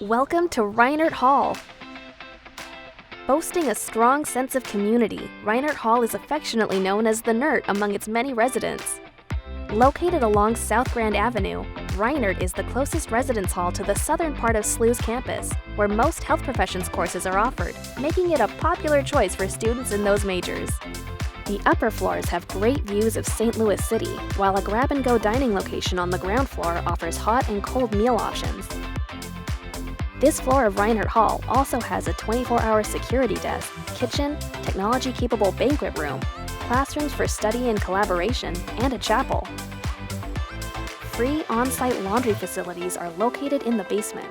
Welcome to Reinert Hall. Boasting a strong sense of community, Reinert Hall is affectionately known as the Nert among its many residents. Located along South Grand Avenue, Reinert is the closest residence hall to the southern part of SLU's campus, where most health professions courses are offered, making it a popular choice for students in those majors. The upper floors have great views of St. Louis City, while a grab-and-go dining location on the ground floor offers hot and cold meal options. This floor of Reinert Hall also has a 24-hour security desk, kitchen, technology-capable banquet room, classrooms for study and collaboration, and a chapel. Free on-site laundry facilities are located in the basement.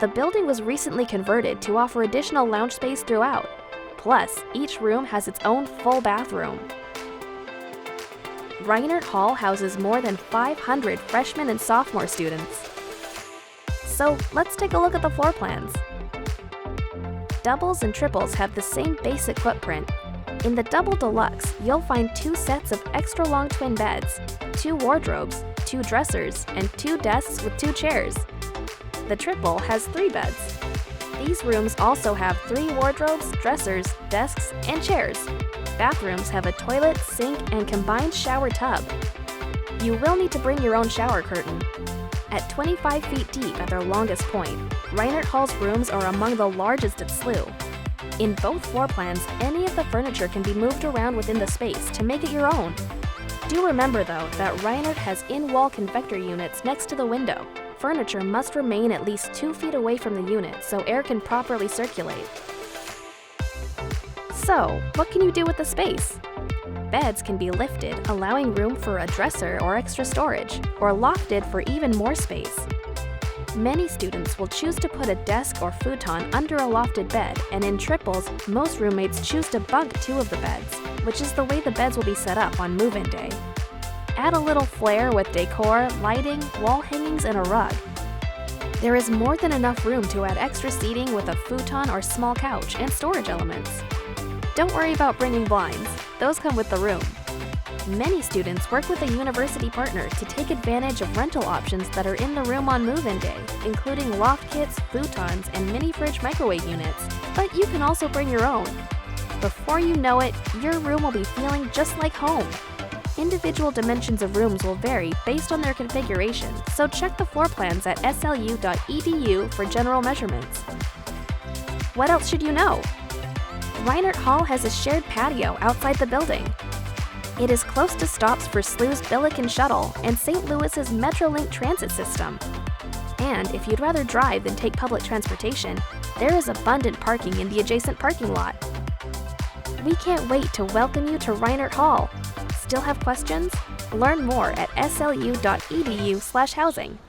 The building was recently converted to offer additional lounge space throughout. Plus, each room has its own full bathroom. Reinert Hall houses more than 500 freshmen and sophomore students. So let's take a look at the floor plans. Doubles and triples have the same basic footprint. In the double deluxe, you'll find 2 sets of extra long twin beds, 2 wardrobes, 2 dressers, and 2 desks with 2 chairs. The triple has 3 beds. These rooms also have 3 wardrobes, dressers, desks, and chairs. Bathrooms have a toilet, sink, and combined shower tub. You will need to bring your own shower curtain. At 25 feet deep at their longest point, Reinert Hall's rooms are among the largest at SLU. In both floor plans, any of the furniture can be moved around within the space to make it your own. Do remember, though, that Reinert has in-wall convector units next to the window. Furniture must remain at least 2 feet away from the unit so air can properly circulate. So, what can you do with the space? Beds can be lifted, allowing room for a dresser or extra storage, or lofted for even more space. Many students will choose to put a desk or futon under a lofted bed, and in triples, most roommates choose to bunk 2 of the beds, which is the way the beds will be set up on move-in day. Add a little flair with decor, lighting, wall hangings, and a rug. There is more than enough room to add extra seating with a futon or small couch and storage elements. Don't worry about bringing blinds. Those come with the room. Many students work with a university partner to take advantage of rental options that are in the room on move-in day, including loft kits, futons, and mini fridge microwave units, but you can also bring your own. Before you know it, your room will be feeling just like home. Individual dimensions of rooms will vary based on their configuration, so check the floor plans at slu.edu for general measurements. What else should you know? Reinert Hall has a shared patio outside the building. It is close to stops for SLU's Billiken Shuttle and St. Louis's Metrolink transit system. And if you'd rather drive than take public transportation, there is abundant parking in the adjacent parking lot. We can't wait to welcome you to Reinert Hall. Still have questions? Learn more at slu.edu/housing.